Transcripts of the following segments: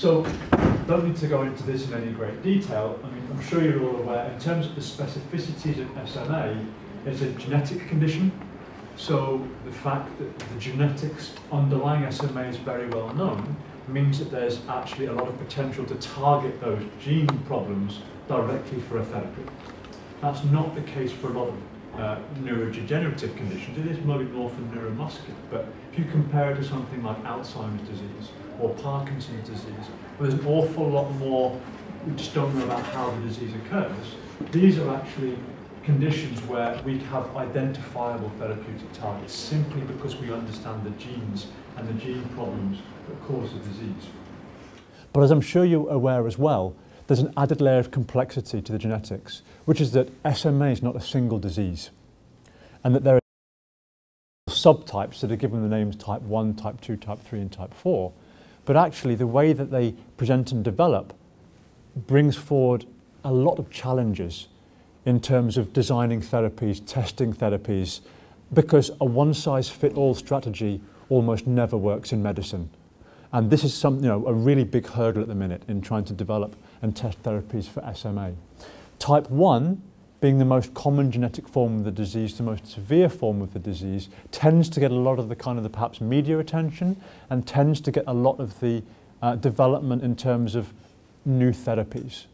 So, don't need to go into this in any great detail. I mean, I'm sure you're all aware, in terms of the specificities of SMA, it's a genetic condition. So the fact that the genetics underlying SMA is very well known means that there's actually a lot of potential to target those gene problems directly for a therapy. That's not the case for a lot of neurodegenerative conditions. It is maybe more for neuromuscular, but if you compare it to something like Alzheimer's disease or Parkinson's disease, where there's an awful lot more, we just don't know about how the disease occurs, these are actually conditions where we have identifiable therapeutic targets simply because we understand the genes and the gene problems that cause the disease. But as I'm sure you're aware as well, there's an added layer of complexity to the genetics, which is that SMA is not a single disease, and that there are subtypes that are given the names type 1, type 2, type 3 and type 4, but actually the way that they present and develop brings forward a lot of challenges in terms of designing therapies, testing therapies, because a one-size-fits-all strategy almost never works in medicine. And this is some, a really big hurdle at the minute in trying to develop and test therapies for SMA. Type 1, being the most common genetic form of the disease, the most severe form of the disease, tends to get a lot of the perhaps media attention and tends to get a lot of the development in terms of new therapies.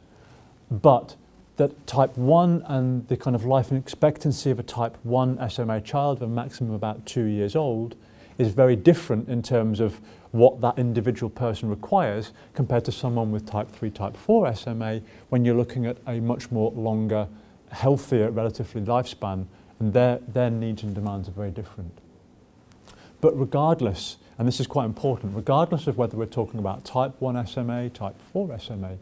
But that type 1 and the kind of life expectancy of a type 1 SMA child of a maximum of about 2 years old is very different in terms of what that individual person requires compared to someone with type 3, type 4 SMA when you're looking at a much more longer, healthier, relatively lifespan, and their needs and demands are very different. But regardless, and this is quite important, regardless of whether we're talking about type 1 SMA, type 4 SMA,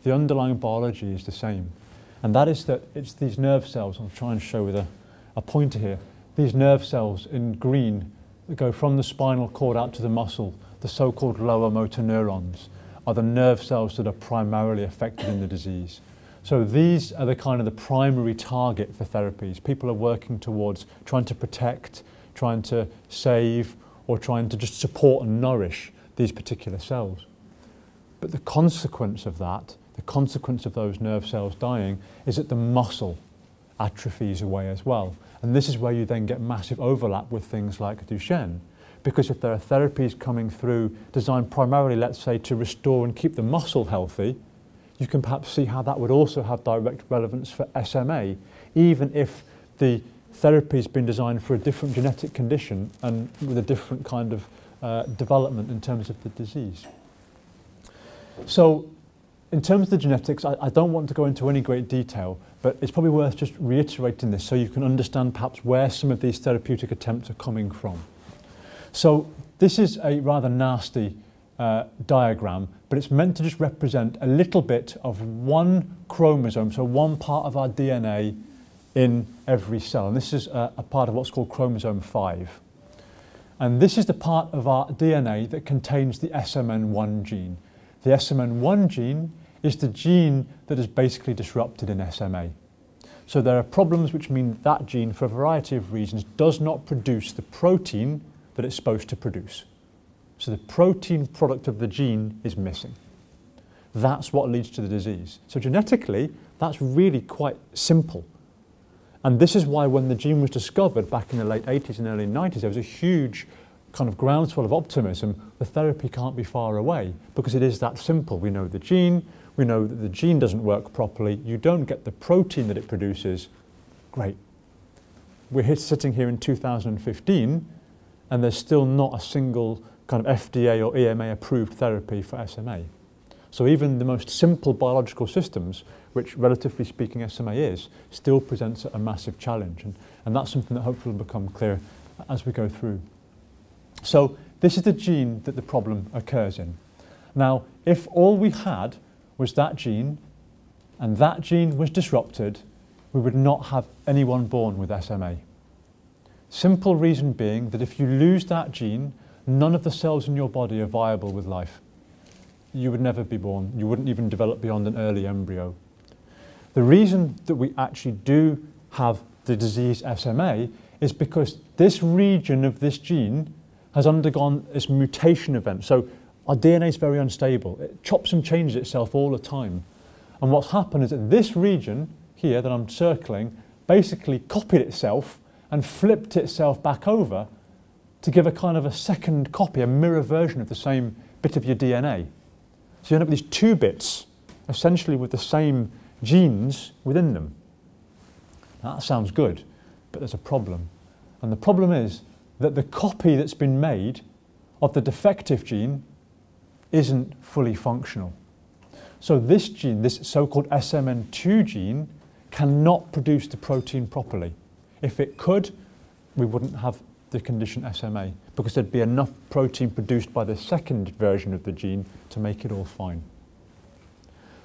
the underlying biology is the same. And that is that it's these nerve cells, I'll try and show with a pointer here, these nerve cells in green that go from the spinal cord out to the muscle, the so-called lower motor neurons, are the nerve cells that are primarily affected in the disease. So these are the the primary target for therapies. People are working towards trying to protect, trying to save, or trying to just support and nourish these particular cells. But the consequence of that, the consequence of those nerve cells dying, is that the muscle atrophies away as well. And this is where you then get massive overlap with things like Duchenne. Because if there are therapies coming through designed primarily, let's say, to restore and keep the muscle healthy, you can perhaps see how that would also have direct relevance for SMA, even if the therapy has been designed for a different genetic condition and with a different kind of development in terms of the disease. So, in terms of the genetics, I don't want to go into any great detail, but it's probably worth just reiterating this so you can understand perhaps where some of these therapeutic attempts are coming from. So this is a rather nasty diagram, but it's meant to just represent a little bit of one chromosome, so one part of our DNA in every cell. And this is a part of what's called chromosome 5. And this is the part of our DNA that contains the Smn1 gene. The Smn1 gene is the gene that is basically disrupted in SMA. So there are problems which mean that gene, for a variety of reasons, does not produce the protein that it's supposed to produce. So the protein product of the gene is missing. That's what leads to the disease. So genetically, that's really quite simple. And this is why when the gene was discovered back in the late 80s and early 90s, there was a huge kind of groundswell of optimism. The therapy can't be far away because it is that simple. We know the gene, we know that the gene doesn't work properly, you don't get the protein that it produces. Great. We're sitting here in 2015 and there's still not a single kind of FDA or EMA approved therapy for SMA. So even the most simple biological systems, which relatively speaking SMA is, still presents a massive challenge. And that's something that hopefully will become clear as we go through. So this is the gene that the problem occurs in. Now, if all we had was that gene, and that gene was disrupted, we would not have anyone born with SMA. Simple reason being that if you lose that gene, none of the cells in your body are viable with life. You would never be born. You wouldn't even develop beyond an early embryo. The reason that we actually do have the disease SMA is because this region of this gene has undergone this mutation event. So our DNA is very unstable. It chops and changes itself all the time. And what's happened is that this region here that I'm circling basically copied itself and flipped itself back over to give a kind of a second copy, a mirror version of the same bit of your DNA. So you end up with these two bits, essentially with the same genes within them. Now, that sounds good, but there's a problem. And the problem is that the copy that's been made of the defective gene isn't fully functional. So this gene, this so-called Smn1 gene, cannot produce the protein properly. If it could, we wouldn't have the condition SMA, because there'd be enough protein produced by the second version of the gene to make it all fine.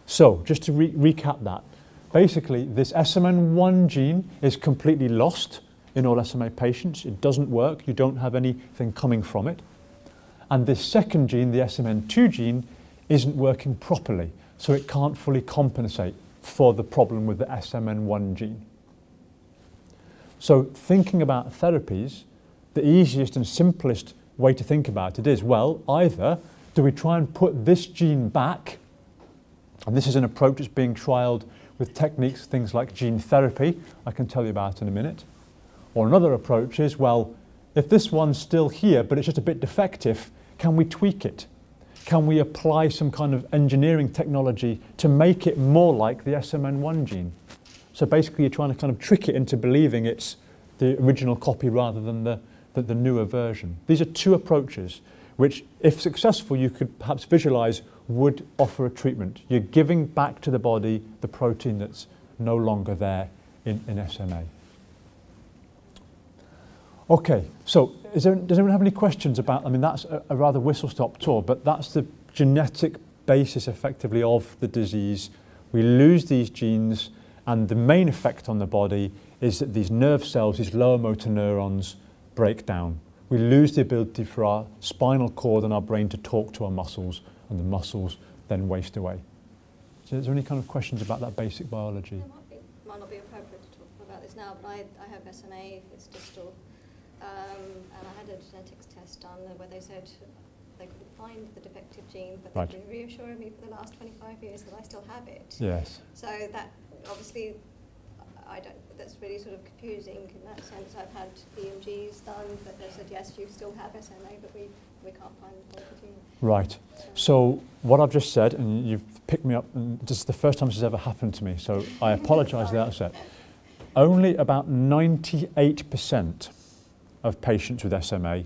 So, just to recap that, basically this Smn1 gene is completely lost in all SMA patients. It doesn't work, you don't have anything coming from it. And this second gene, the Smn2 gene, isn't working properly, so it can't fully compensate for the problem with the Smn1 gene. So thinking about therapies, the easiest and simplest way to think about it is, well, either do we try and put this gene back, and this is an approach that's being trialled with techniques, things like gene therapy, I can tell you about in a minute. Or another approach is, well, if this one's still here, but it's just a bit defective, can we tweak it? Can we apply some kind of engineering technology to make it more like the Smn1 gene? So basically you're trying to kind of trick it into believing it's the original copy rather than the newer version. These are two approaches which, if successful, you could perhaps visualize would offer a treatment. You're giving back to the body the protein that's no longer there in SMA. Okay, so does anyone have any questions about, I mean, that's a rather whistle-stop tour, but that's the genetic basis effectively of the disease. We lose these genes, and the main effect on the body is that these nerve cells, these lower motor neurons, break down. We lose the ability for our spinal cord and our brain to talk to our muscles, and the muscles then waste away. So is there any kind of questions about that basic biology? It might not be appropriate to talk about this now, but I have SMA, it's distal, and I had a genetics test done where they said they couldn't find the defective gene, but Right. they've been reassuring me for the last 25 years that I still have it. Yes. So that, obviously, that's really sort of confusing in that sense. I've had EMGs done, but they said, yes, you still have SMA, but we can't find the gene. Right. So what I've just said, and you've picked me up, and this is the first time this has ever happened to me, so I apologise at the outset. Only about 98% of patients with SMA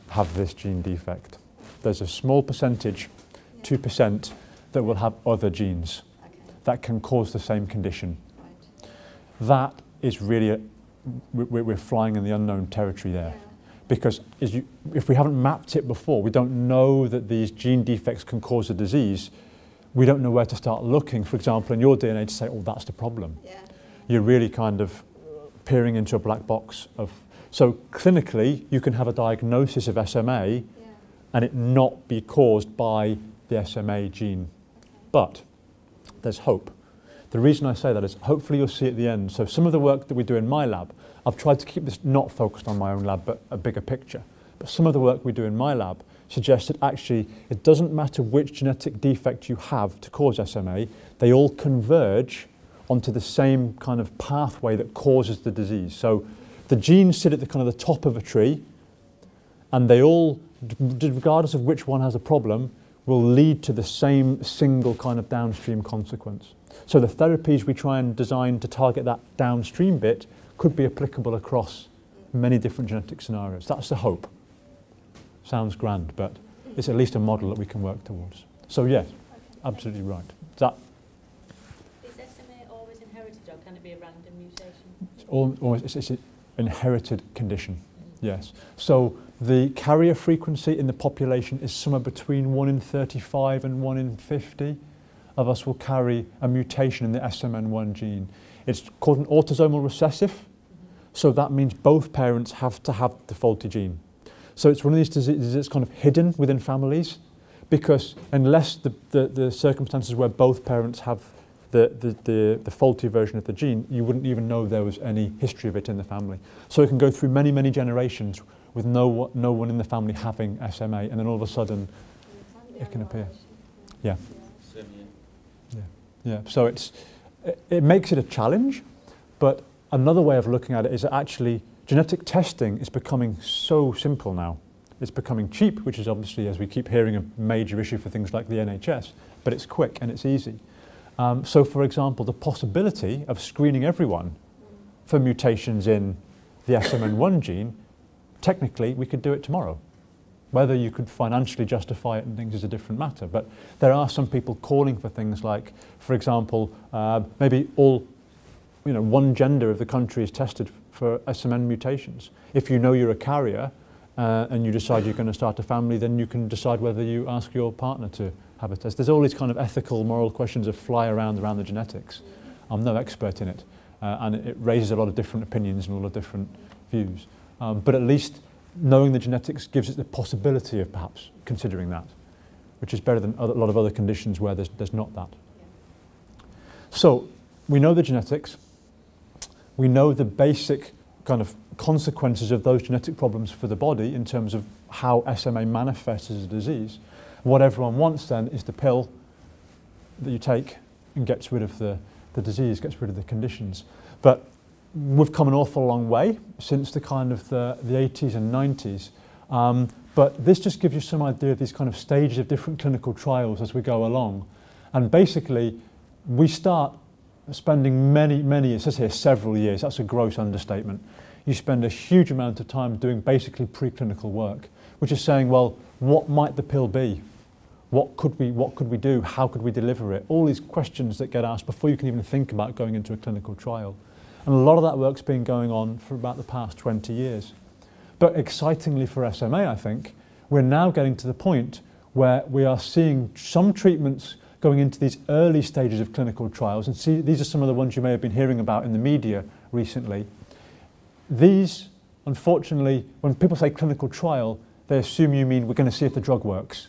have this gene defect. There's a small percentage, 2%, that will have other genes that can cause the same condition. Right. That is really, we're flying in the unknown territory there. Yeah. Because if we haven't mapped it before, we don't know that these gene defects can cause a disease, we don't know where to start looking, for example, in your DNA to say, oh, that's the problem. Yeah. You're really kind of peering into a black box of... So clinically, you can have a diagnosis of SMA Yeah. and it not be caused by the SMA gene. But there's hope. The reason I say that is hopefully you'll see at the end. So some of the work that we do in my lab, I've tried to keep this not focused on my own lab, but a bigger picture. But some of the work we do in my lab suggests that actually it doesn't matter which genetic defect you have to cause SMA, they all converge onto the same kind of pathway that causes the disease. So the genes sit at the kind of the top of a tree, and they all, regardless of which one has a problem, will lead to the same single kind of downstream consequence. So the therapies we try and design to target that downstream bit could be applicable across many different genetic scenarios. That's the hope. Sounds grand, but it's at least a model that we can work towards. So yes, absolutely right. Is SMA always inherited, or can it be a random mutation? It's an inherited condition, yes. So the carrier frequency in the population is somewhere between 1 in 35 and 1 in 50 of us will carry a mutation in the Smn1 gene. It's called an autosomal recessive, so that means both parents have to have the faulty gene. So it's one of these diseases that's kind of hidden within families, because unless the circumstances where both parents have the faulty version of the gene, you wouldn't even know there was any history of it in the family. So it can go through many, many generations with no one in the family having SMA, and then all of a sudden it can appear. Yeah. Yeah. Yeah. So it makes it a challenge, but another way of looking at it is that actually genetic testing is becoming so simple now. It's becoming cheap, which is obviously, as we keep hearing, a major issue for things like the NHS, but it's quick and it's easy. So for example, the possibility of screening everyone for mutations in the Smn1 gene, technically we could do it tomorrow. Whether you could financially justify it and things is a different matter, but there are some people calling for things like, for example, maybe all, one gender of the country is tested for SMN mutations. If you know you're a carrier and you decide you're going to start a family, then you can decide whether you ask your partner to have a test. There's all these kind of ethical, moral questions that fly around the genetics. I'm no expert in it, and it raises a lot of different opinions and a lot of different views. But at least knowing the genetics gives it the possibility of perhaps considering that, which is better than a lot of other conditions where there's not that. So we know the genetics. We know the basic kind of consequences of those genetic problems for the body in terms of how SMA manifests as a disease. What everyone wants then is the pill that you take and gets rid of the disease, gets rid of the conditions. But we've come an awful long way since the kind of the 80s and 90s. But this just gives you some idea of these kind of stages of different clinical trials as we go along. And basically, we start spending many, it says here several years, that's a gross understatement. You spend a huge amount of time doing basically preclinical work, which is saying, well, what might the pill be? What could we do? How could we deliver it? All these questions that get asked before you can even think about going into a clinical trial. And a lot of that work's been going on for about the past 20 years. But excitingly for SMA, I think, we're now getting to the point where we are seeing some treatments going into these early stages of clinical trials. And see, these are some of the ones you may have been hearing about in the media recently. These, unfortunately, when people say clinical trial, they assume you mean we're going to see if the drug works.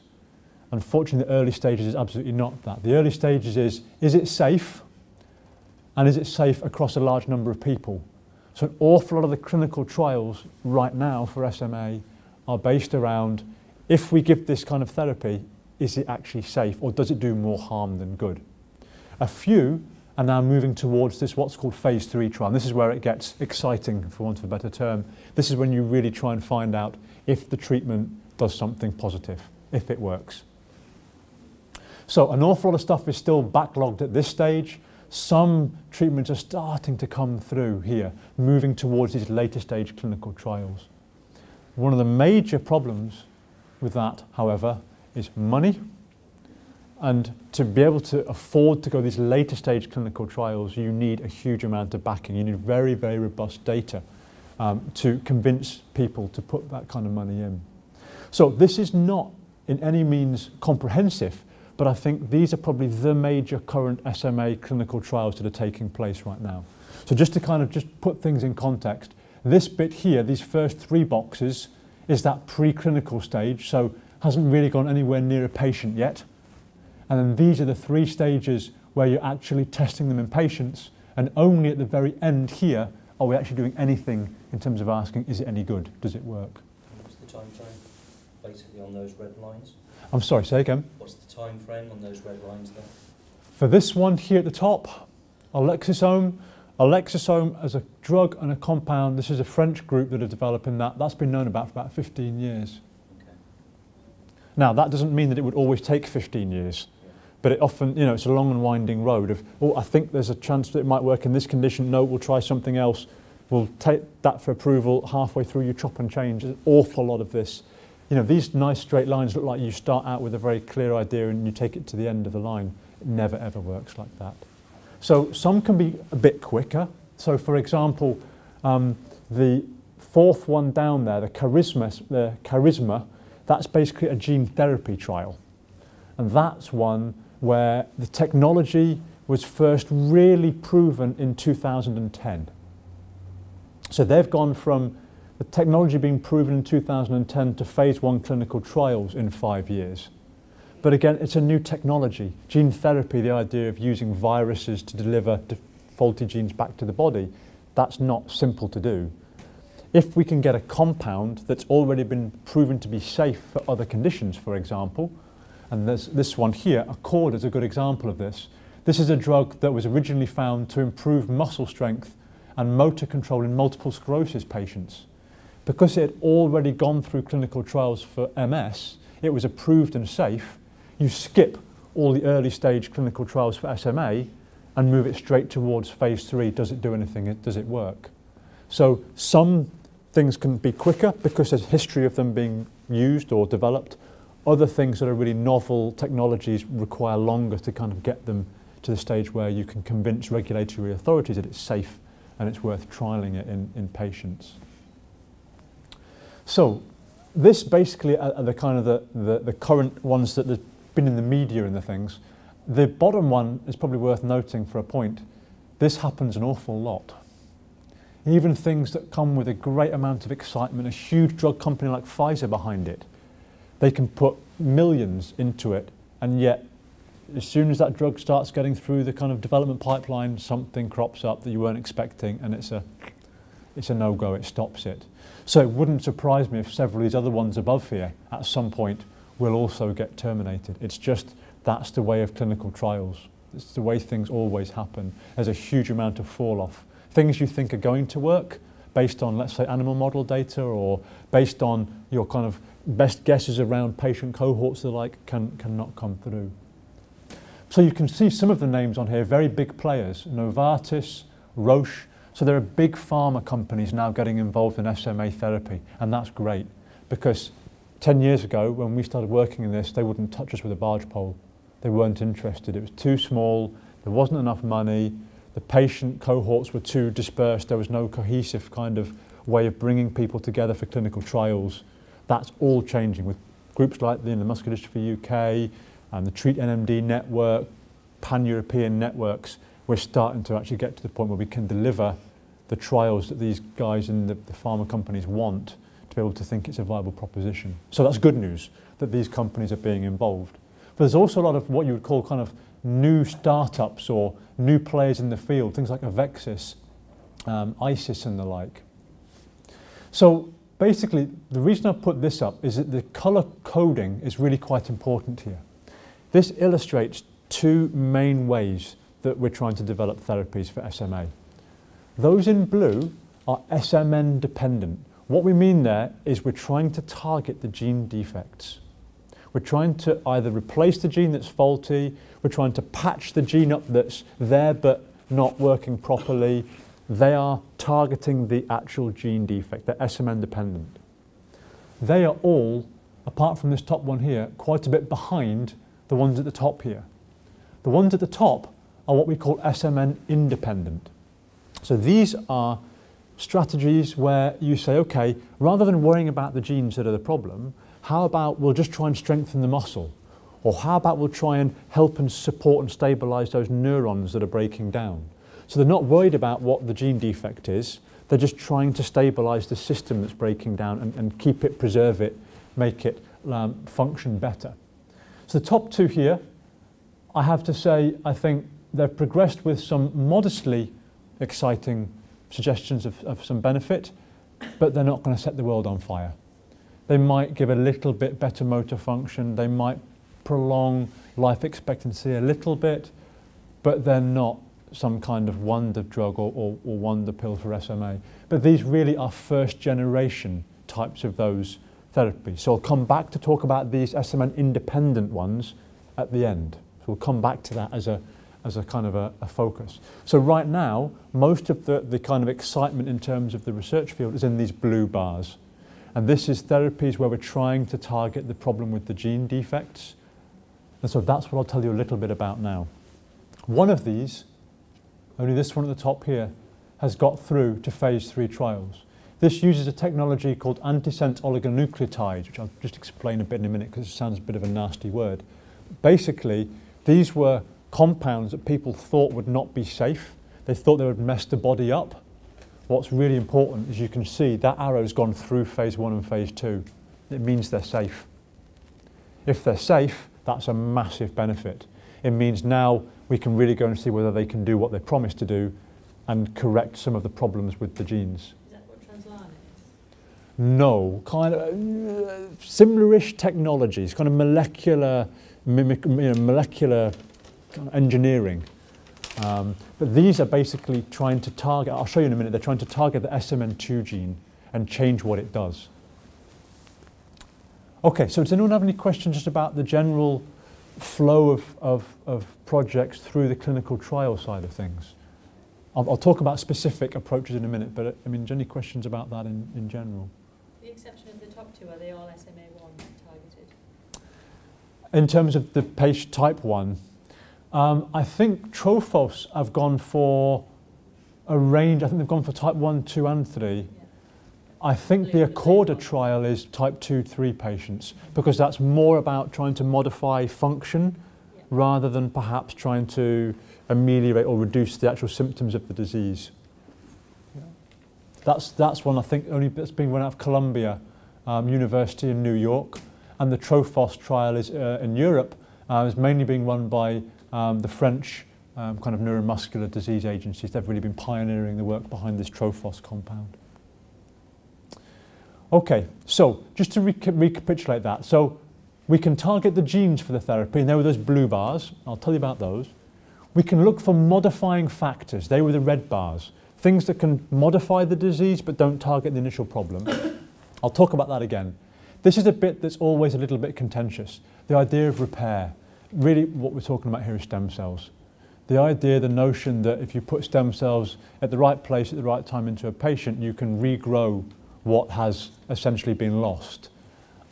Unfortunately, the early stages is absolutely not that. The early stages is it safe? And is it safe across a large number of people? So an awful lot of the clinical trials right now for SMA are based around, if we give this kind of therapy, is it actually safe or does it do more harm than good? A few are now moving towards this what's called phase 3 trial. And this is where it gets exciting, for want of a better term. This is when you really try and find out if the treatment does something positive, if it works. So an awful lot of stuff is still backlogged at this stage. Some treatments are starting to come through here, moving towards these later stage clinical trials. One of the major problems with that, however, is money. And to be able to afford to go these later stage clinical trials, you need a huge amount of backing. You need very, very robust data to convince people to put that kind of money in. So this is not in any means comprehensive, but I think these are probably the major current SMA clinical trials that are taking place right now. So just to kind of just put things in context, this bit here, these first 3 boxes, is that preclinical stage, so hasn't really gone anywhere near a patient yet. And then these are the 3 stages where you're actually testing them in patients, and only at the very end here are we actually doing anything in terms of asking, is it any good? Does it work? What's the time frame, basically, on those red lines? I'm sorry, say again. What's the time frame on those red lines there? For this one here at the top, alexisome as a drug and a compound, this is a French group that are developing that. That's been known about for about 15 years. Okay. Now, that doesn't mean that it would always take 15 years, but it often, it's a long and winding road of, oh, I think there's a chance that it might work in this condition. No, we'll try something else. We'll take that for approval. Halfway through, you chop and change. There's an awful lot of this. These nice straight lines look like you start out with a very clear idea and you take it to the end of the line. It never, ever works like that. So some can be a bit quicker. So for example, the 4th one down there, the charisma, that's basically a gene therapy trial. And that's one where the technology was first really proven in 2010. So they've gone from the technology being proven in 2010 to phase 1 clinical trials in 5 years. But again, it's a new technology. Gene therapy, the idea of using viruses to deliver faulty genes back to the body, that's not simple to do. If we can get a compound that's already been proven to be safe for other conditions, for example, And there's this one here, Accord, is a good example of this. This is a drug that was originally found to improve muscle strength and motor control in multiple sclerosis patients. Because it had already gone through clinical trials for MS, it was approved and safe. You skip all the early stage clinical trials for SMA and move it straight towards phase 3. Does it do anything? Does it work? So some things can be quicker because there's history of them being used or developed. Other things that are really novel technologies require longer to kind of get them to the stage where you can convince regulatory authorities that it's safe and it's worth trialling it in patients. So this basically are the kind of the current ones that have been in the media and the things. The bottom one is probably worth noting for a point. This happens an awful lot. Even things that come with a great amount of excitement, a huge drug company like Pfizer behind it, they can put millions into it, and yet as soon as that drug starts getting through the kind of development pipeline, something crops up that you weren't expecting, and it's a no-go, it stops it. So it wouldn't surprise me if several of these other ones above here at some point will also get terminated. It's just, that's the way of clinical trials. It's the way things always happen. There's a huge amount of fall off. Things you think are going to work based on, let's say, animal model data or based on your kind of best guesses around patient cohorts and the like cannot come through. So you can see some of the names on here, very big players, Novartis, Roche. So there are big pharma companies now getting involved in SMA therapy, and that's great because 10 years ago when we started working in this, they wouldn't touch us with a barge pole. They weren't interested. It was too small, there wasn't enough money, the patient cohorts were too dispersed, there was no cohesive kind of way of bringing people together for clinical trials. That's all changing with groups like the Muscular UK and the Treat NMD network, pan-European networks. We're starting to actually get to the point where we can deliver the trials that these guys in the pharma companies want to be able to think it's a viable proposition. So that's good news that these companies are being involved. But there's also a lot of what you would call kind of new startups or new players in the field, things like Avexis, ISIS and the like. So basically, the reason I've put this up is that the colour coding is really quite important here. This illustrates two main ways that we're trying to develop therapies for SMA. Those in blue are SMN dependent. What we mean there is we're trying to target the gene defects. We're trying to either replace the gene that's faulty, we're trying to patch the gene up that's there but not working properly. They are targeting the actual gene defect. They're SMN dependent. They are all, apart from this top one here, quite a bit behind the ones at the top here. The ones at the top are what we call SMN independent. So these are strategies where you say, okay, rather than worrying about the genes that are the problem, how about we'll just try and strengthen the muscle? Or how about we'll try and help and support and stabilize those neurons that are breaking down? So they're not worried about what the gene defect is, they're just trying to stabilize the system that's breaking down and keep it, preserve it, make it function better. So the top two here, I have to say, I think they've progressed with some modestly exciting suggestions of some benefit, but they're not going to set the world on fire. They might give a little bit better motor function, they might prolong life expectancy a little bit, but they're not some kind of wonder drug or wonder pill for SMA. But these really are first generation types of those therapies. So I'll come back to talk about these SMN independent ones at the end. So we'll come back to that as a kind of a focus. So right now, most of the kind of excitement in terms of the research field is in these blue bars. And this is therapies where we're trying to target the problem with the gene defects. And so that's what I'll tell you a little bit about now. One of these, only this one at the top here, has got through to phase 3 trials. This uses a technology called Antisense Oligonucleotide, which I'll just explain a bit in a minute because it sounds a bit of a nasty word. Basically, these were compounds that people thought would not be safe. They thought they would mess the body up. What's really important is you can see that arrow's gone through phase 1 and phase 2. It means they're safe. If they're safe, that's a massive benefit. It means now we can really go and see whether they can do what they promised to do and correct some of the problems with the genes. Is that what Translarna is? No, kind of similar-ish technologies, kind of molecular molecular kind of engineering. But these are basically trying to target, I'll show you in a minute, they're trying to target the Smn1 gene and change what it does. Okay, so does anyone have any questions just about the general flow of projects through the clinical trial side of things? I'll talk about specific approaches in a minute, but I mean, any questions about that in general? The exception of the top two, are they all SMA1 targeted? In terms of the patient type 1, I think Trophos have gone for a range. I think they've gone for type 1, 2 and 3. Yeah. I think the Accorda trial is type 2, 3 patients because that's more about trying to modify function rather than perhaps trying to ameliorate or reduce the actual symptoms of the disease. That's one I think only that's being run out of Columbia University in New York, and the Trophos trial is in Europe. Is mainly being run by the French kind of neuromuscular disease agencies. They've really been pioneering the work behind this Trophos compound. Okay, so just to recapitulate that. So we can target the genes for the therapy, and there were those blue bars. I'll tell you about those. We can look for modifying factors. They were the red bars. Things that can modify the disease but don't target the initial problem. I'll talk about that again. This is a bit that's always a little bit contentious. The idea of repair. Really what we're talking about here is stem cells. The idea, the notion that if you put stem cells at the right place at the right time into a patient, you can regrow what has essentially been lost.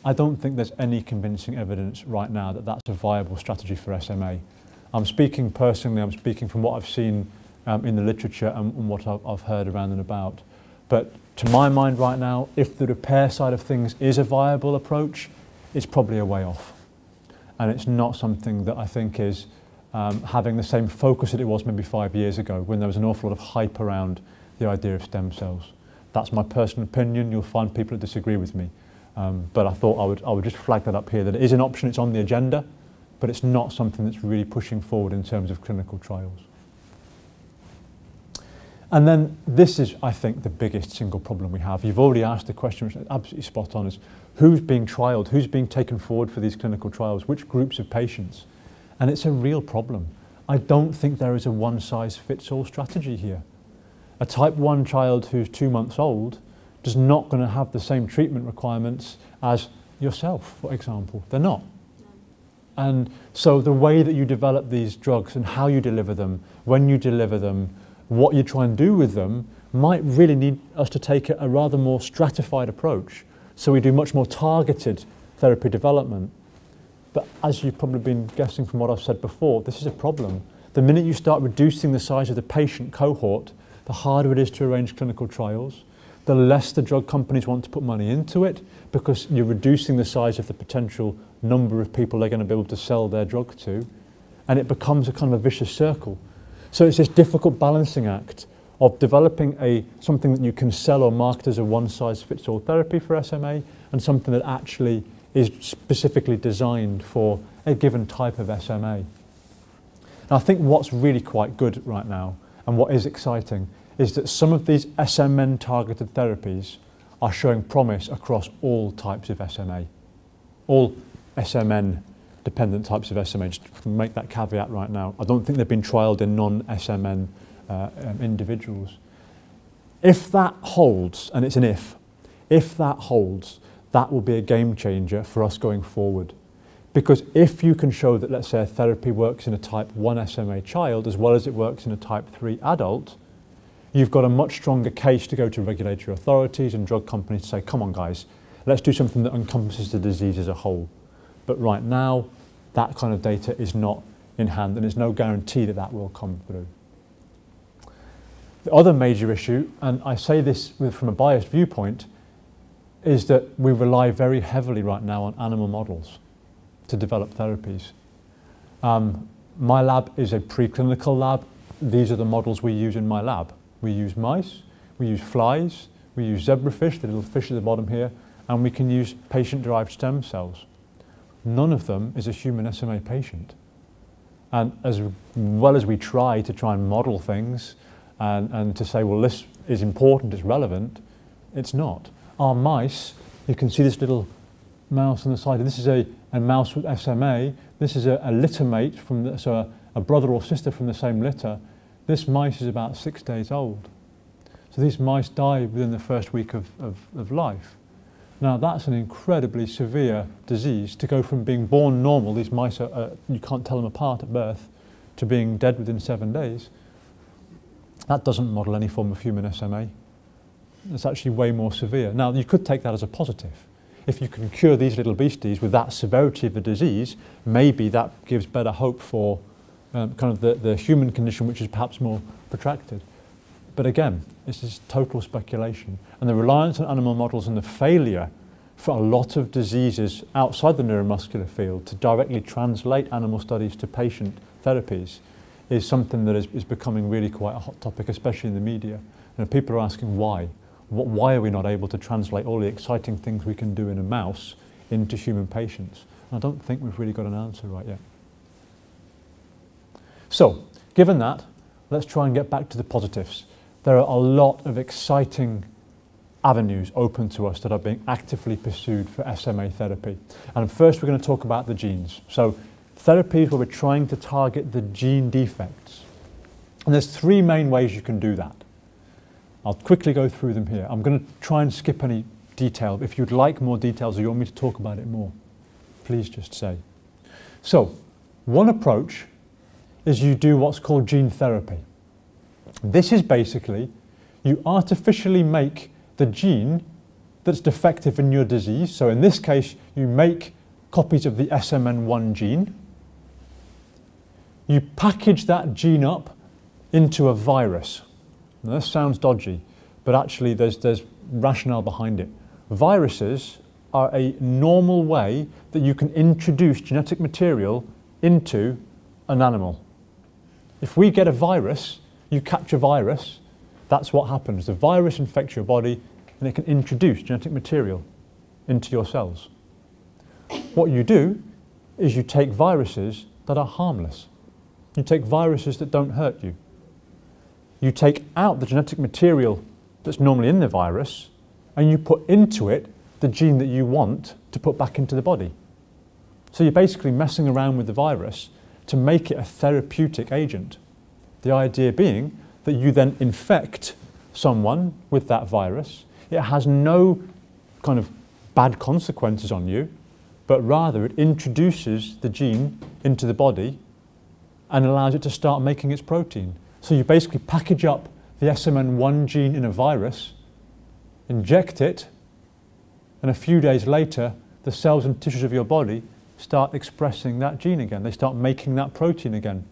I don't think there's any convincing evidence right now that that's a viable strategy for SMA. I'm speaking personally, I'm speaking from what I've seen in the literature and what I've heard around and about. But to my mind right now, if the repair side of things is a viable approach, it's probably a way off. And it's not something that I think is having the same focus that it was maybe 5 years ago when there was an awful lot of hype around the idea of stem cells. That's my personal opinion. You'll find people that disagree with me. But I thought I would just flag that up here, that it is an option, it's on the agenda, but it's not something that's really pushing forward in terms of clinical trials. And then this is, I think, the biggest single problem we have. You've already asked the question, which is absolutely spot on, is who's being trialled, who's being taken forward for these clinical trials, which groups of patients? And it's a real problem. I don't think there is a one-size-fits-all strategy here. A type 1 child who's 2 months old is not going to have the same treatment requirements as yourself, for example. They're not. And so the way that you develop these drugs and how you deliver them, when you deliver them, what you try and do with them might really need us to take a rather more stratified approach. So we do much more targeted therapy development. But as you've probably been guessing from what I've said before, this is a problem. The minute you start reducing the size of the patient cohort, the harder it is to arrange clinical trials, the less the drug companies want to put money into it because you're reducing the size of the potential number of people they're going to be able to sell their drug to, and it becomes a kind of a vicious circle. So it's this difficult balancing act of developing something that you can sell or market as a one-size-fits-all therapy for SMA and something that actually is specifically designed for a given type of SMA. And I think what's really quite good right now and what is exciting is that some of these SMN targeted therapies are showing promise across all types of SMA, all SMN dependent types of SMA. Just to make that caveat right now, I don't think they've been trialled in non-SMN individuals. If that holds, and it's an if that holds, that will be a game changer for us going forward. Because if you can show that, let's say, a therapy works in a type 1 SMA child as well as it works in a type 3 adult, you've got a much stronger case to go to regulatory authorities and drug companies to say, come on guys, let's do something that encompasses the disease as a whole. But right now, that kind of data is not in hand, and there's no guarantee that that will come through. The other major issue, and I say this from a biased viewpoint, is that we rely very heavily right now on animal models to develop therapies. My lab is a preclinical lab. These are the models we use in my lab. We use mice, we use flies, we use zebrafish, the little fish at the bottom here, and we can use patient-derived stem cells. None of them is a human SMA patient. And as well as we try and model things and to say, well, this is important, it's relevant, it's not. Our mice, you can see this little mouse on the side. This is a a mouse with SMA, this is a litter mate, so a brother or sister from the same litter. This mice is about 6 days old. So these mice die within the first week of life. Now that's an incredibly severe disease. To go from being born normal, these mice you can't tell them apart at birth, to being dead within 7 days. That doesn't model any form of human SMA. It's actually way more severe. Now you could take that as a positive. If you can cure these little beasties with that severity of the disease, maybe that gives better hope for kind of the human condition, which is perhaps more protracted. But again, this is total speculation. And the reliance on animal models and the failure for a lot of diseases outside the neuromuscular field to directly translate animal studies to patient therapies is something that is becoming really quite a hot topic, especially in the media. And people are asking why. Why are we not able to translate all the exciting things we can do in a mouse into human patients? And I don't think we've really got an answer right yet. So, given that, let's try and get back to the positives. There are a lot of exciting avenues open to us that are being actively pursued for SMA therapy. And first we're going to talk about the genes. So, therapies where we're trying to target the gene defects. And there's 3 main ways you can do that. I'll quickly go through them here. I'm going to try and skip any detail. If you'd like more details or you want me to talk about it more, please just say. So, one approach is you do what's called gene therapy. This is basically, you artificially make the gene that's defective in your disease. So in this case, you make copies of the Smn1 gene. You package that gene up into a virus. Now, this sounds dodgy, but actually there's rationale behind it. Viruses are a normal way that you can introduce genetic material into an animal. If we get a virus, you catch a virus, that's what happens. The virus infects your body and it can introduce genetic material into your cells. What you do is you take viruses that are harmless. You take viruses that don't hurt you. You take out the genetic material that's normally in the virus and you put into it the gene that you want to put back into the body. So you're basically messing around with the virus to make it a therapeutic agent. The idea being that you then infect someone with that virus. It has no kind of bad consequences on you, but rather it introduces the gene into the body and allows it to start making its protein. So you basically package up the Smn1 gene in a virus, inject it, and a few days later, the cells and tissues of your body start expressing that gene again. They start making that protein again.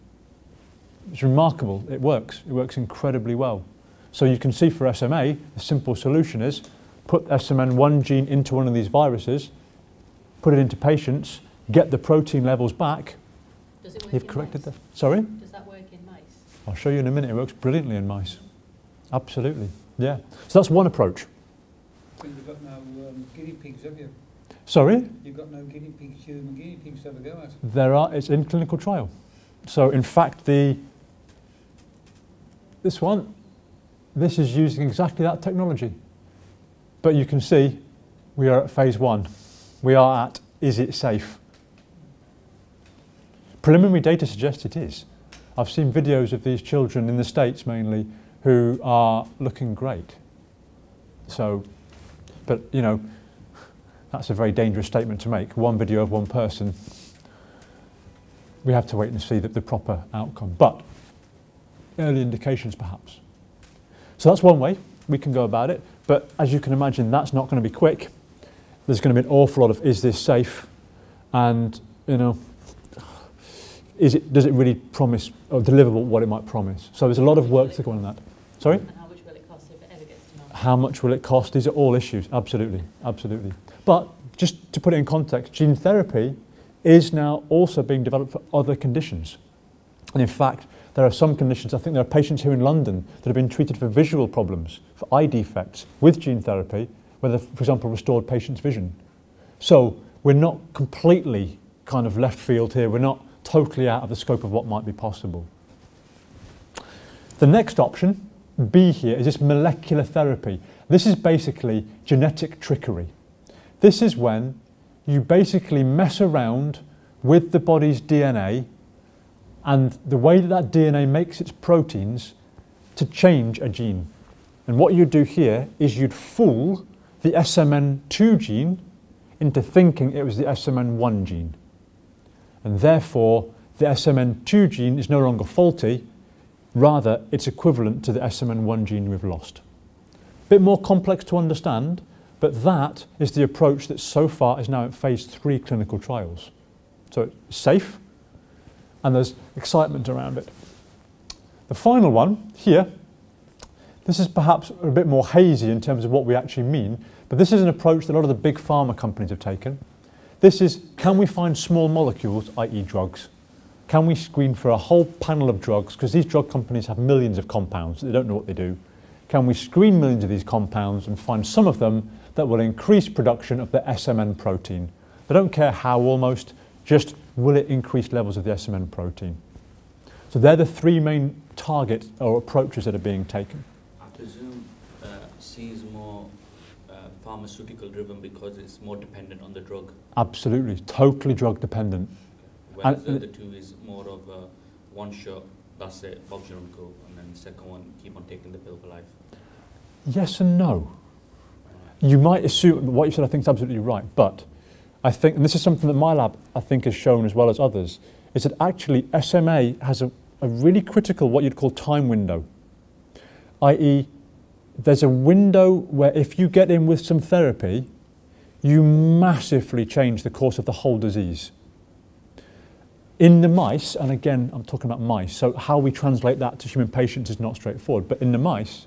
It's remarkable. It works. It works incredibly well. So you can see for SMA, the simple solution is put Smn1 gene into one of these viruses, put it into patients, get the protein levels back. Does it work You've in corrected mice? that. Sorry? Does that work in mice? I'll show you in a minute. It works brilliantly in mice. Absolutely. Yeah. So that's one approach. But you've got no guinea pigs, have you? Sorry? You've got no guinea pigs, human guinea pigs to have a go at. There are. It's in clinical trial. So in fact, this is using exactly that technology. But you can see we are at phase 1. We are at, is it safe? Preliminary data suggests it is. I've seen videos of these children in the States mainly who are looking great. So, but you know, that's a very dangerous statement to make. One video of one person. We have to wait and see the proper outcome. But early indications perhaps. So that's one way we can go about it. But as you can imagine, that's not going to be quick. There's going to be an awful lot of, is this safe? And, you know, does it really promise or deliver what it might promise? So there's a lot of work to go on that. Sorry? And how much will it cost if it ever gets to market? How much will it cost? These are all issues, absolutely, absolutely. But just to put it in context, gene therapy is now also being developed for other conditions. And in fact, there are some conditions, I think there are patients here in London that have been treated for visual problems, for eye defects, with gene therapy, where they've, for example, restored patients' vision. So we're not completely kind of left field here. We're not totally out of the scope of what might be possible. The next option, B here, is this molecular therapy. This is basically genetic trickery. This is when you basically mess around with the body's DNA and the way that that DNA makes its proteins to change a gene. And what you'd do here is you'd fool the Smn2 gene into thinking it was the Smn1 gene. And therefore, the Smn2 gene is no longer faulty, rather it's equivalent to the Smn1 gene we've lost. Bit more complex to understand, but that is the approach that so far is now in phase 3 clinical trials. So it's safe, and there's excitement around it. The final one here, this is perhaps a bit more hazy in terms of what we actually mean, but this is an approach that a lot of the big pharma companies have taken. This is, can we find small molecules, i.e. drugs? Can we screen for a whole panel of drugs? Because these drug companies have millions of compounds, they don't know what they do. Can we screen millions of these compounds and find some of them that will increase production of the SMN protein? They don't care how almost, just will it increase levels of the SMN protein? So they're the 3 main targets or approaches that are being taken. I presume C is more pharmaceutical driven because it's more dependent on the drug. Absolutely, totally drug dependent. Whereas the other 2 is more of a one shot, that's it, Bob's your uncle, and then the second one, keep on taking the pill for life. Yes and no. You might assume, what you said I think is absolutely right, but I think, and this is something that my lab I think has shown as well as others, is that actually SMA has a really critical, what you'd call time window. I.e., there's a window where if you get in with some therapy, you massively change the course of the whole disease. In the mice, and again, I'm talking about mice, so how we translate that to human patients is not straightforward, but in the mice,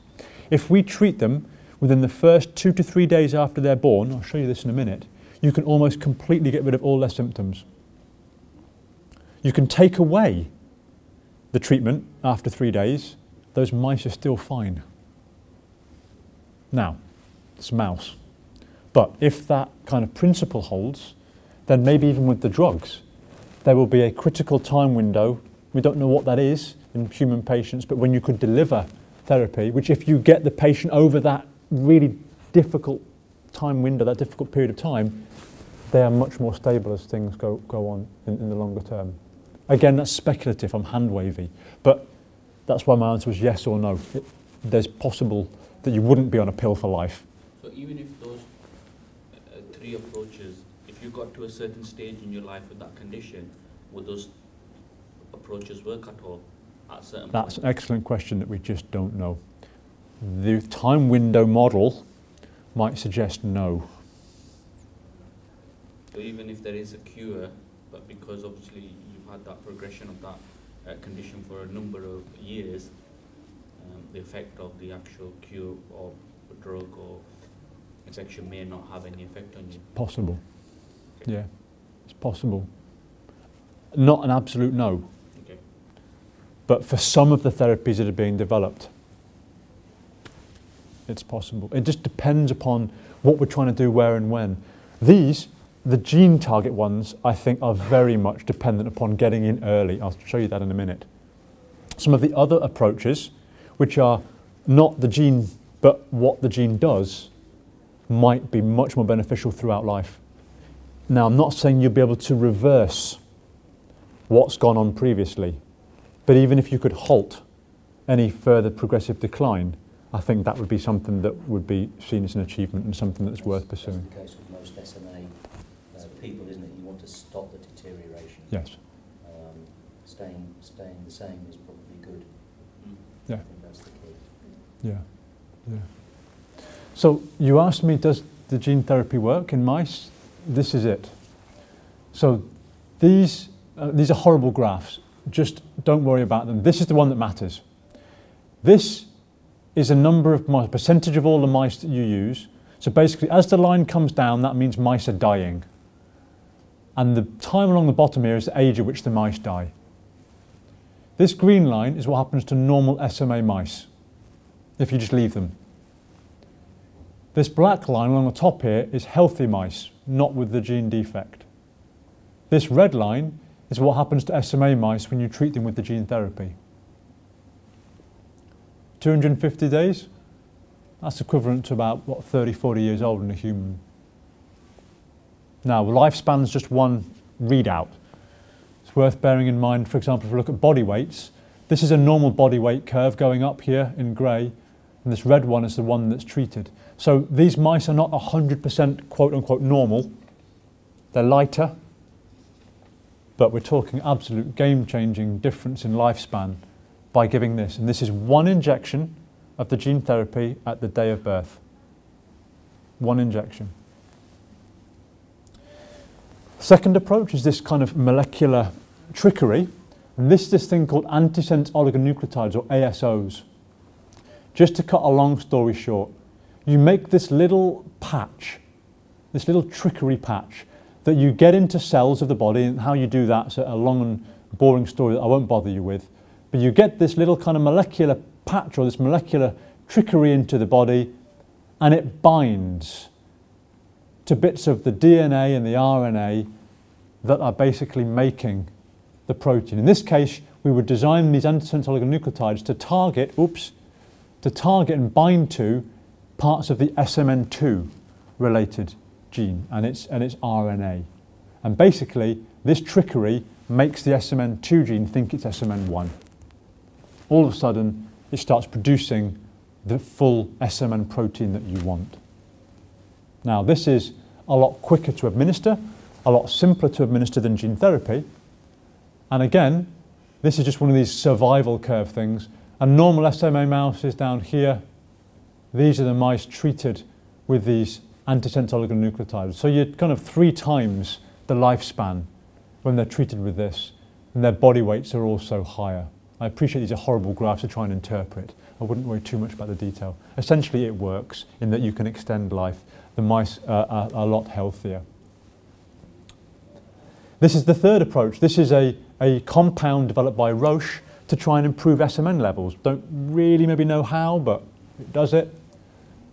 if we treat them within the first 2 to 3 days after they're born, I'll show you this in a minute, you can almost completely get rid of all their symptoms. You can take away the treatment after 3 days, those mice are still fine. Now, it's a mouse. But if that kind of principle holds, then maybe even with the drugs, there will be a critical time window. We don't know what that is in human patients, but when you could deliver therapy, which if you get the patient over that really difficult time window, that difficult period of time, they are much more stable as things go on in the longer term. Again, that's speculative, I'm hand-wavy, but that's why my answer was yes or no. There's possible that you wouldn't be on a pill for life. So even if those 3 approaches, if you got to a certain stage in your life with that condition, would those approaches work at all at a certain That's point? an excellent question that we just don't know. The time window model might suggest no. So even if there is a cure, but because obviously you've had that progression of that condition for a number of years, the effect of the actual cure or drug or infection may not have any effect on you. Possible. Okay. Yeah, it's possible. Not an absolute no. Okay. But for some of the therapies that are being developed, it's possible. It just depends upon what we're trying to do, where and when. These, the gene target ones, I think are very much dependent upon getting in early. I'll show you that in a minute. Some of the other approaches, which are not the gene, but what the gene does, might be much more beneficial throughout life. Now, I'm not saying you'll be able to reverse what's gone on previously, but even if you could halt any further progressive decline, I think that would be something that would be seen as an achievement and something that's worth pursuing. That's the case with most SMA people, isn't it? You want to stop the deterioration. Yes. Staying the same is probably good. Yeah. I think that's the key. Yeah. Yeah. So you asked me, does the gene therapy work in mice? This is it. So these are horrible graphs. Just don't worry about them. This is the one that matters. This is a number of mice, percentage of all the mice that you use. So basically, as the line comes down, that means mice are dying. And the time along the bottom here is the age at which the mice die. This green line is what happens to normal SMA mice, if you just leave them. This black line along the top here is healthy mice, not with the gene defect. This red line is what happens to SMA mice when you treat them with the gene therapy. 250 days, that's equivalent to about, 30, 40 years old in a human. Now, lifespan is just one readout. It's worth bearing in mind, for example, if we look at body weights, this is a normal body weight curve going up here in grey, and this red one is the one that's treated. So these mice are not 100% quote-unquote normal. They're lighter, but we're talking absolute game-changing difference in lifespan by giving this. And this is one injection of the gene therapy at the day of birth. One injection. Second approach is this kind of molecular trickery. And this is this thing called Antisense Oligonucleotides, or ASOs. Just to cut a long story short, you make this little patch, this little trickery patch, that you get into cells of the body, and how you do that's a long and boring story that I won't bother you with. But you get this little kind of molecular patch, or this molecular trickery into the body, and it binds to bits of the DNA and the RNA that are basically making the protein. In this case, we would design these antisense oligonucleotides to target and bind to parts of the SMN2 related gene and its RNA. And basically, this trickery makes the SMN2 gene think it's SMN1. All of a sudden, it starts producing the full SMN protein that you want. Now, this is a lot quicker to administer, a lot simpler to administer than gene therapy. And again, this is just one of these survival curve things. A normal SMA mouse is down here. These are the mice treated with these antisense oligonucleotides. So you're kind of 3 times the lifespan when they're treated with this, and their body weights are also higher. I appreciate these are horrible graphs to try and interpret. I wouldn't worry too much about the detail. Essentially, it works in that you can extend life. The mice are a lot healthier. This is the third approach. This is a compound developed by Roche to try and improve SMN levels. Don't really maybe know how, but it does it.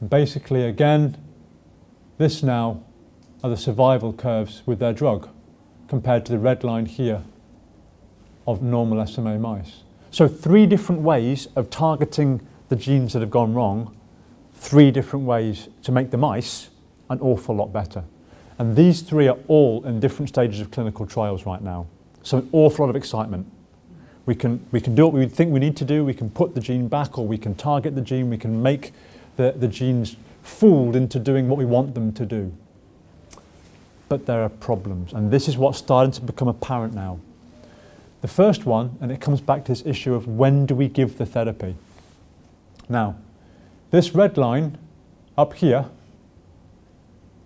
And basically, again, this now are the survival curves with their drug compared to the red line here of normal SMA mice. So 3 different ways of targeting the genes that have gone wrong, 3 different ways to make the mice an awful lot better. And these 3 are all in different stages of clinical trials right now. So an awful lot of excitement. We can do what we think we need to do, we can put the gene back, or we can target the gene, we can make the genes fooled into doing what we want them to do. But there are problems, and this is what's starting to become apparent now. The first one, and it comes back to this issue of when do we give the therapy. Now, this red line up here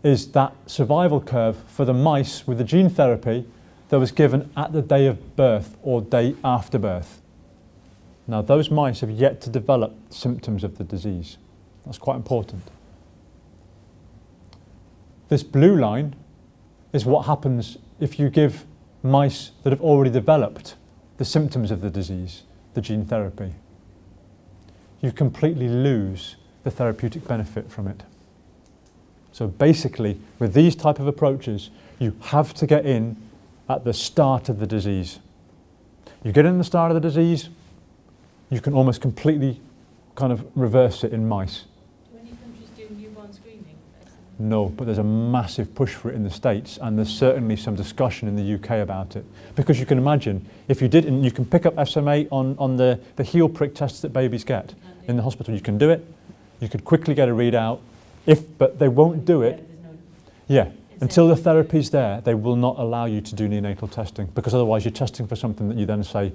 is that survival curve for the mice with the gene therapy that was given at the day of birth or day after birth. Now, those mice have yet to develop symptoms of the disease. That's quite important. This blue line is what happens if you give mice that have already developed the symptoms of the disease, the gene therapy. You completely lose the therapeutic benefit from it. So basically, with these type of approaches, you have to get in at the start of the disease. You get in at the start of the disease, you can almost completely kind of reverse it in mice. Do any countries do newborn screening? No, but there's a massive push for it in the States, and there's certainly some discussion in the UK about it. Because you can imagine, if you did, and you can pick up SMA on the heel prick tests that babies get in the hospital, you can do it. You could quickly get a readout, but they won't do it. Yeah, until the therapy's there, they will not allow you to do neonatal testing, because otherwise you're testing for something that you then say,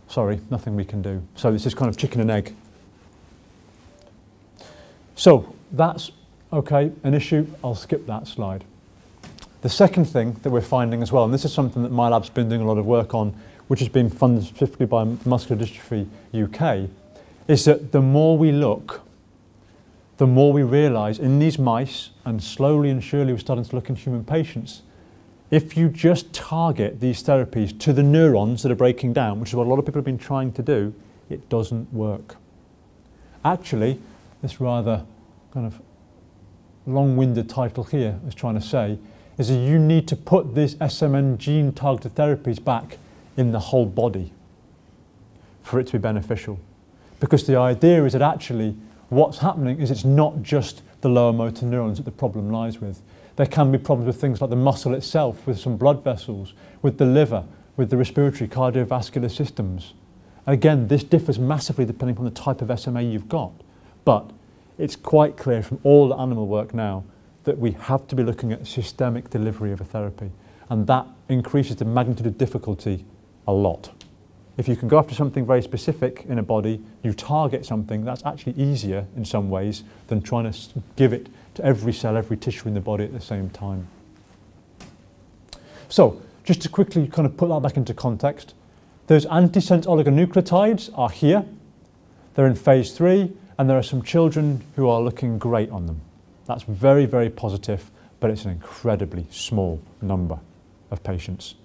sorry, nothing we can do. So this is kind of chicken and egg. So that's, okay, an issue. I'll skip that slide. The second thing that we're finding as well, and this is something that my lab's been doing a lot of work on, which has been funded specifically by Muscular Dystrophy UK, is that the more we look, the more we realise in these mice, and slowly and surely we're starting to look in human patients, if you just target these therapies to the neurons that are breaking down, which is what a lot of people have been trying to do, it doesn't work. Actually, this rather kind of long-winded title here is trying to say is that you need to put these SMN gene targeted therapies back in the whole body for it to be beneficial. Because the idea is that actually what's happening is it's not just the lower motor neurons that the problem lies with. There can be problems with things like the muscle itself, with some blood vessels, with the liver, with the respiratory, cardiovascular systems. And again, this differs massively depending on the type of SMA you've got. But it's quite clear from all the animal work now that we have to be looking at systemic delivery of a therapy. And that increases the magnitude of difficulty a lot. If you can go after something very specific in a body, you target something, that's actually easier in some ways than trying to give it to every cell, every tissue in the body at the same time. So, just to quickly kind of put that back into context, those antisense oligonucleotides are here. They're in phase 3, and there are some children who are looking great on them. That's very, very positive, but it's an incredibly small number of patients.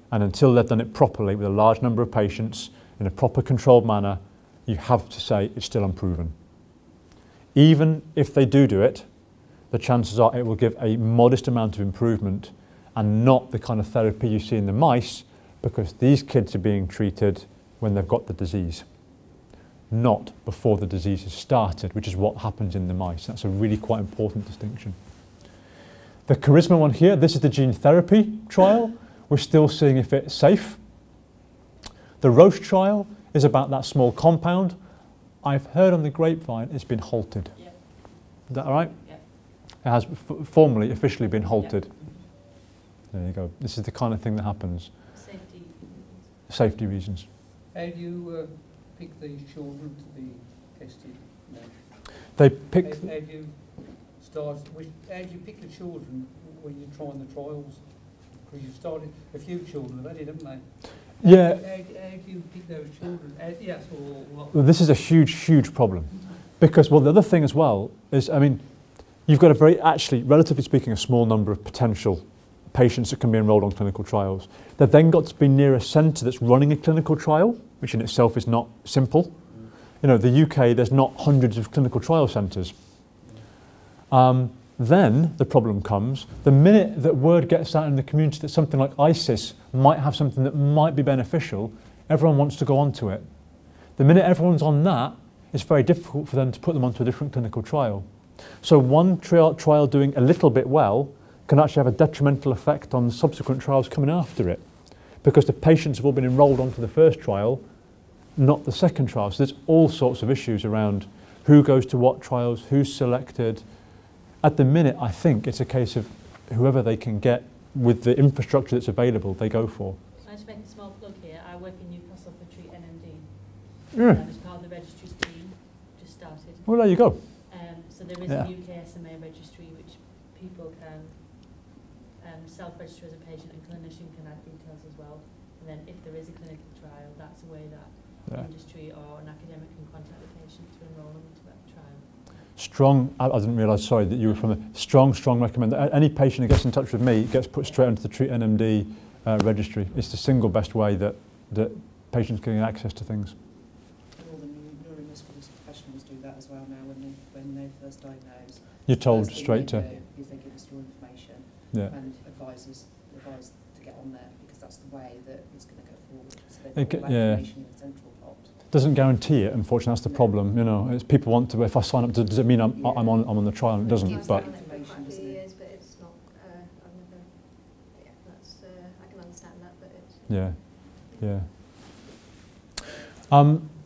And until they've done it properly with a large number of patients in a proper controlled manner, you have to say it's still unproven. Even if they do it, the chances are it will give a modest amount of improvement and not the kind of therapy you see in the mice, because these kids are being treated when they've got the disease, not before the disease has started, which is what happens in the mice. That's a really quite important distinction. The Charisma one here, this is the gene therapy trial. We're still seeing if it's safe. The Roche trial is about that small compound. I've heard on the grapevine it's been halted. Yeah. Is that all right? Yeah. It has formally, officially been halted. Yeah. There you go. This is the kind of thing that happens. Safety. Safety reasons. How do you pick these children to be tested now? They pick... How do you start, how do you pick the children when you're trying the trials? Because you've started, a few children have had it, haven't they? Yeah. How do you pick those children? Yes, or what? Well, this is a huge, huge problem. Because, well, the other thing as well is, I mean, you've got a very, actually, relatively speaking, a small number of potential patients that can be enrolled on clinical trials. They've then got to be near a centre that's running a clinical trial, which in itself is not simple. You know, the UK, there's not hundreds of clinical trial centres. Then the problem comes, the minute that word gets out in the community that something like ISIS might have something that might be beneficial, everyone wants to go onto it. The minute everyone's on that, it's very difficult for them to put them onto a different clinical trial. So one trial doing a little bit well can actually have a detrimental effect on subsequent trials coming after it, because the patients have all been enrolled onto the first trial, not the second trial. So there's all sorts of issues around who goes to what trials, who's selected. At the minute, I think it's a case of whoever they can get with the infrastructure that's available, they go for. Can I just make a small plug here? I work in Newcastle for Treat NMD. Yeah. As part of the registry scheme, just started. Well, there you go. So there is a UK SMA registry which people can self-register as a patient, and clinician can add details as well. And then if there is a clinical trial, that's a way that industry or an academic can contact the patient to enrol them into that trial. Strong, I didn't realise, sorry, that you were from a strong recommend. Any patient who gets in touch with me gets put straight onto the Treat NMD registry. It's the single best way that patients can get access to things. All the neuromuscular professionals do that as well now when they're first diagnosed. You're told straight to... Is they give us your information and advise to get on there, because that's the way that it's going to go forward. So they've got all that information in the central pot. Doesn't guarantee it, unfortunately. That's the problem. You know, it's people want to. If I sign up, does it mean I'm on the trial? It doesn't. But years, but it's not. I've never. Yeah, that's. I can understand that, but it's. Yeah.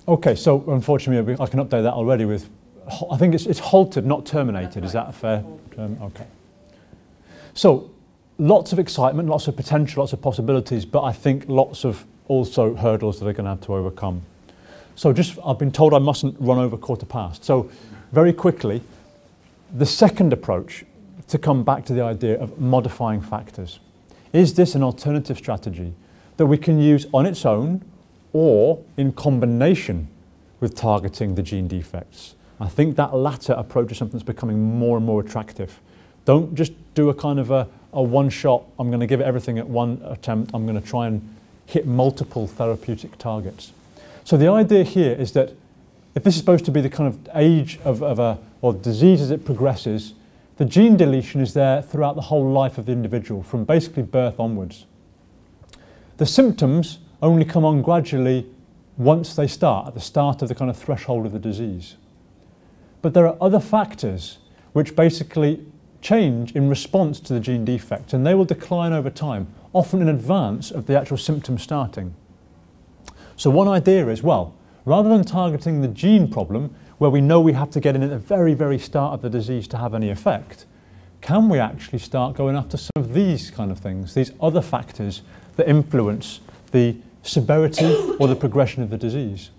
Okay, so unfortunately, I can update that already with. I think it's halted, not terminated. Is that a fair term? Okay. So, lots of excitement, lots of potential, lots of possibilities, but I think lots of also hurdles that they're going to have to overcome. So I've been told I mustn't run over 1:15. So very quickly, the second approach, to come back to the idea of modifying factors. Is this an alternative strategy that we can use on its own or in combination with targeting the gene defects? I think that latter approach is something that's becoming more and more attractive. Don't just do a kind of a one shot, I'm going to give it everything at one attempt, I'm going to try and hit multiple therapeutic targets. So the idea here is that if this is supposed to be the kind of age or disease as it progresses, the gene deletion is there throughout the whole life of the individual, from basically birth onwards. The symptoms only come on gradually once they start, at the start of the kind of threshold of the disease. But there are other factors which basically change in response to the gene defect, and they will decline over time, often in advance of the actual symptoms starting. So one idea is, well, rather than targeting the gene problem, where we know we have to get in at the very, very start of the disease to have any effect, can we actually start going after some of these kind of things, these other factors that influence the severity or the progression of the disease?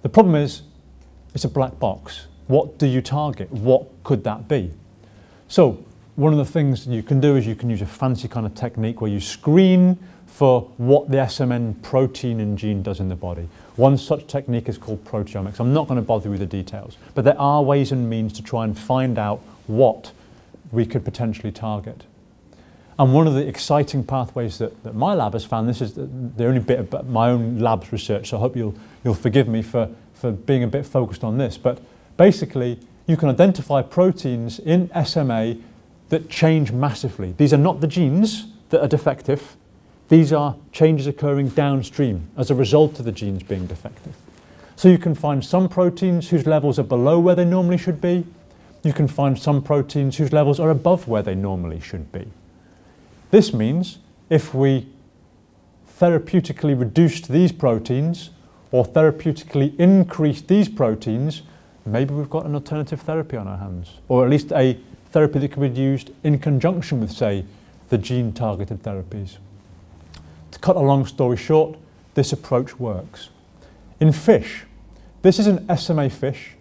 The problem is, it's a black box. What do you target? What could that be? So one of the things you can do is you can use a fancy kind of technique where you screen for what the SMN protein and gene does in the body. One such technique is called proteomics. I'm not going to bother with the details, but there are ways and means to try and find out what we could potentially target. And one of the exciting pathways that my lab has found, this is the only bit of my own lab's research, so I hope you'll forgive me for being a bit focused on this, but basically you can identify proteins in SMA that change massively. These are not the genes that are defective, these are changes occurring downstream as a result of the genes being defective. So you can find some proteins whose levels are below where they normally should be. You can find some proteins whose levels are above where they normally should be. This means if we therapeutically reduced these proteins or therapeutically increased these proteins, maybe we've got an alternative therapy on our hands, or at least a therapy that could be used in conjunction with, say, the gene-targeted therapies. To cut a long story short, this approach works. In fish, this is an SMA fish.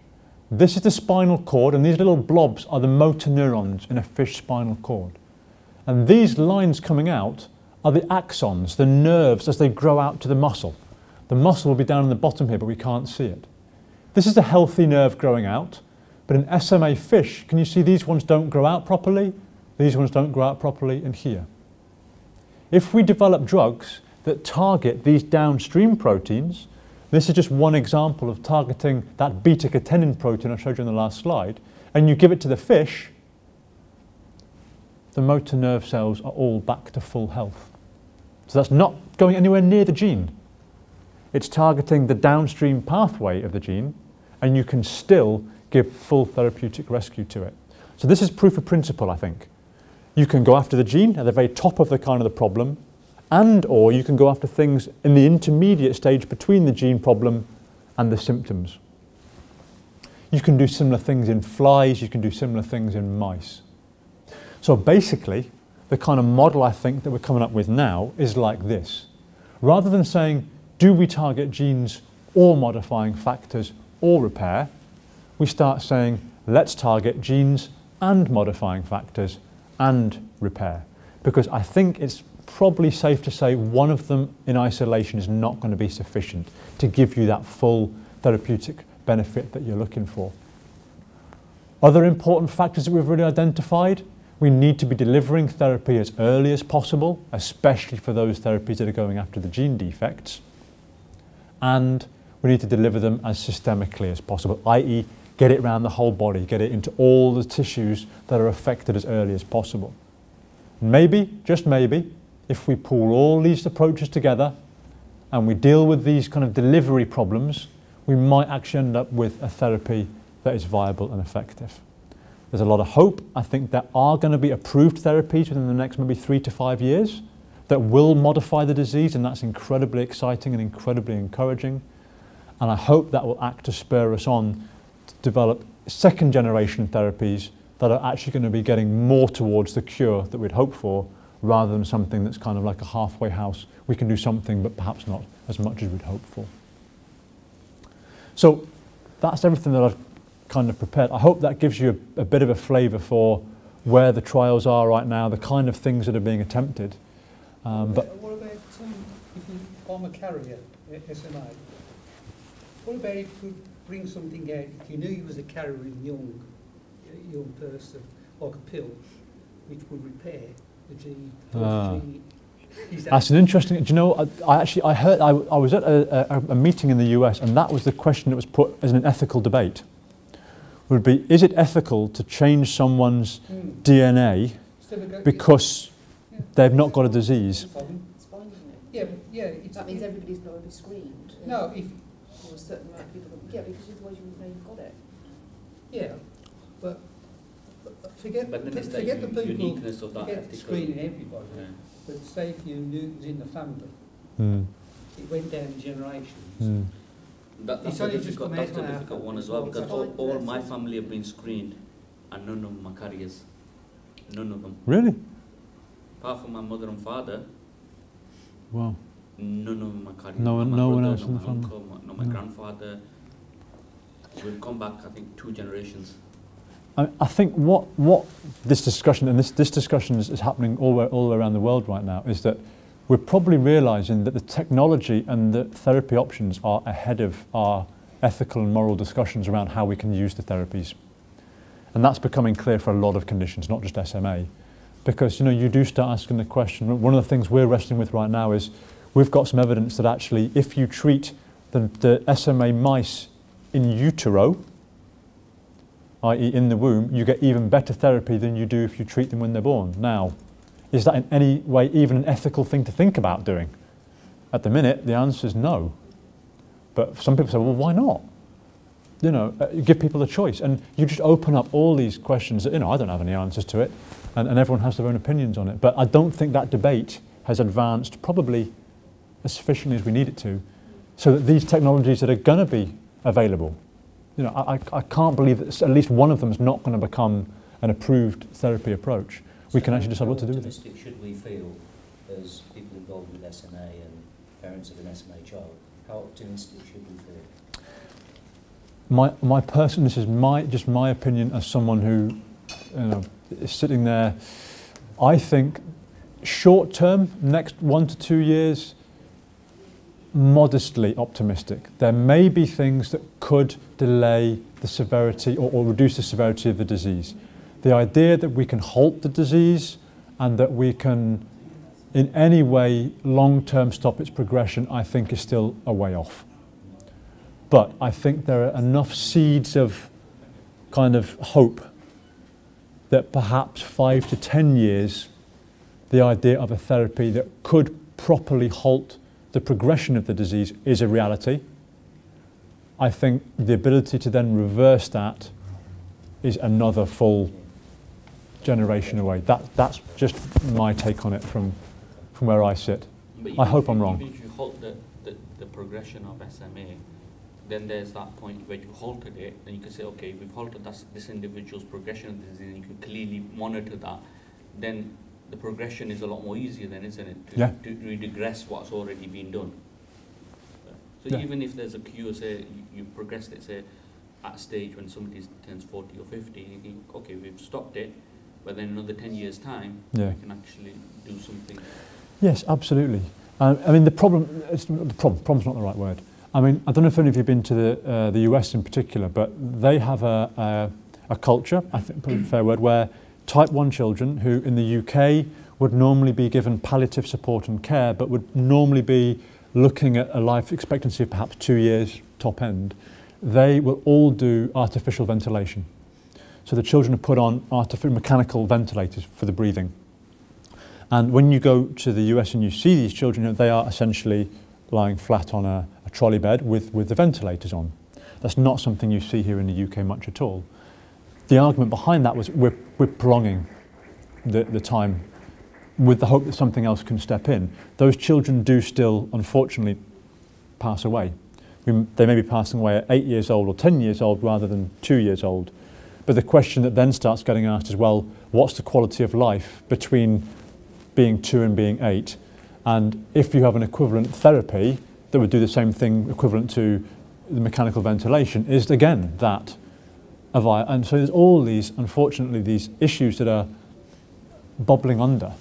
This is the spinal cord, and these little blobs are the motor neurons in a fish spinal cord. And these lines coming out are the axons, the nerves as they grow out to the muscle. The muscle will be down in the bottom here, but we can't see it. This is a healthy nerve growing out, but in SMA fish, can you see these ones don't grow out properly? These ones don't grow out properly in here. If we develop drugs that target these downstream proteins, this is just one example of targeting that beta-catenin protein I showed you in the last slide, and you give it to the fish, the motor nerve cells are all back to full health. So that's not going anywhere near the gene. It's targeting the downstream pathway of the gene, and you can still give full therapeutic rescue to it. So this is proof of principle, I think. You can go after the gene at the very top of the kind of the problem, and or you can go after things in the intermediate stage between the gene problem and the symptoms. You can do similar things in flies, you can do similar things in mice. So basically, the kind of model I think that we're coming up with now is like this. Rather than saying, do we target genes or modifying factors or repair, we start saying, let's target genes and modifying factors and repair. Because I think it's probably safe to say one of them in isolation is not going to be sufficient to give you that full therapeutic benefit that you're looking for. Other important factors that we've really identified, we need to be delivering therapy as early as possible, especially for those therapies that are going after the gene defects. And we need to deliver them as systemically as possible, i.e. get it around the whole body, get it into all the tissues that are affected as early as possible. Maybe, just maybe, if we pull all these approaches together and we deal with these kind of delivery problems, we might actually end up with a therapy that is viable and effective. There's a lot of hope. I think there are going to be approved therapies within the next maybe 3 to 5 years that will modify the disease, and that's incredibly exciting and incredibly encouraging. And I hope that will act to spur us on to develop second generation therapies that are actually going to be getting more towards the cure that we'd hope for, rather than something that's kind of like a halfway house. We can do something, but perhaps not as much as we'd hope for. So that's everything that I've kind of prepared. I hope that gives you a bit of a flavour for where the trials are right now, the kind of things that are being attempted. But what about if I'm a carrier, SMA, what about if you could bring something out, if you knew you was a carrier in young person, like a pill, which would repair the gene? That's an interesting. Do you know? I heard. I was at a meeting in the US, and that was the question that was put as an ethical debate. Would be: is it ethical to change someone's DNA because they've not got a disease? It's fine, isn't Yeah, it? yeah. That means everybody's got to be screened. No, if or a certain amount of people. Yeah, because otherwise you wouldn't know you've got it. Yeah, but Forget But then it's the the people, uniqueness of that forget ethical. screening everybody, Yeah. but say if you knew it was in the family, Mm. it went down generations. Mm. That's It's a only just difficult, come that's out a now. difficult one as well, because Fine, all that's my it. family have been screened and none of them are carriers. None of them. Really? Apart from my mother and father, Wow. none of them are carriers. No one- Not my no one brother, else not in the my family? uncle, not my No. grandfather. We've gone back, I think, 2 generations. I think what this discussion, and this discussion is happening all around the world right now, is that we're probably realising that the technology and the therapy options are ahead of our ethical and moral discussions around how we can use the therapies. And that's becoming clear for a lot of conditions, not just SMA. Because, you know, you do start asking the question, one of the things we're wrestling with right now is we've got some evidence that actually if you treat the SMA mice in utero, i.e. in the womb, you get even better therapy than you do if you treat them when they're born. Now, is that in any way even an ethical thing to think about doing? At the minute, the answer is no. But some people say, well, why not? You know, give people a choice. And you just open up all these questions that, you know, I don't have any answers to it. And everyone has their own opinions on it. But I don't think that debate has advanced probably as sufficiently as we need it to, so that these technologies that are going to be available, you know, I can't believe that at least one of them is not going to become an approved therapy approach. We can actually decide what to do with it. How optimistic should we feel as people involved with SMA and parents of an SMA child? How optimistic should we feel? My person, this is just my opinion as someone who, you know, is sitting there. I think short term, next 1 to 2 years, modestly optimistic. There may be things that could delay the severity or reduce the severity of the disease. The idea that we can halt the disease and that we can in any way long-term stop its progression, I think is still a way off. But I think there are enough seeds of kind of hope that perhaps 5 to 10 years, the idea of a therapy that could properly halt the progression of the disease is a reality. I think the ability to then reverse that is another full generation away. That's just my take on it from where I sit. I hope I'm wrong. Even if you halt the progression of SMA, then there's that point where you halted it, and you can say, okay, we've halted this individual's progression of the disease, and you can clearly monitor that. Then the progression is a lot more easier then, isn't it? To regress what's already been done. So even if there's a cure, say you progressed it, say at a stage when somebody turns 40 or 50, you think, okay, we've stopped it, but then another 10 years' time, we can actually do something. Yes, absolutely. I mean, problem's not the right word. I mean, I don't know if any of you have been to the US in particular, but they have a culture, I think, probably a fair word, where type 1 children who in the UK would normally be given palliative support and care, but would normally be looking at a life expectancy of perhaps 2 years top end, they will all do artificial ventilation. So the children are put on artificial mechanical ventilators for the breathing. And when you go to the US and you see these children, they are essentially lying flat on a trolley bed with the ventilators on. That's not something you see here in the UK much at all. The argument behind that was we're prolonging the time with the hope that something else can step in. Those children do still, unfortunately, pass away. They may be passing away at 8 years old or 10 years old rather than 2 years old. But the question that then starts getting asked is, well, what's the quality of life between being 2 and being 8? And if you have an equivalent therapy that would do the same thing equivalent to the mechanical ventilation, is again that of and so there's all these, unfortunately, these issues that are bubbling under,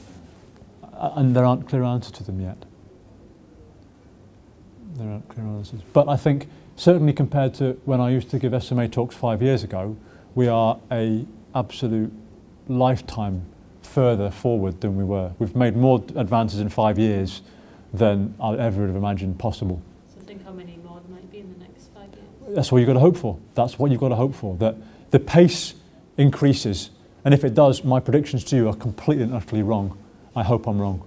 and there aren't clear answers to them yet. There aren't clear answers. But I think certainly compared to when I used to give SMA talks 5 years ago, we are a absolute lifetime further forward than we were. We've made more advances in 5 years than I ever would have imagined possible. So think how many more there might be in the next 5 years? That's what you've got to hope for. That's what you've got to hope for, that the pace increases. And if it does, my predictions to you are completely and utterly wrong. I hope I'm wrong.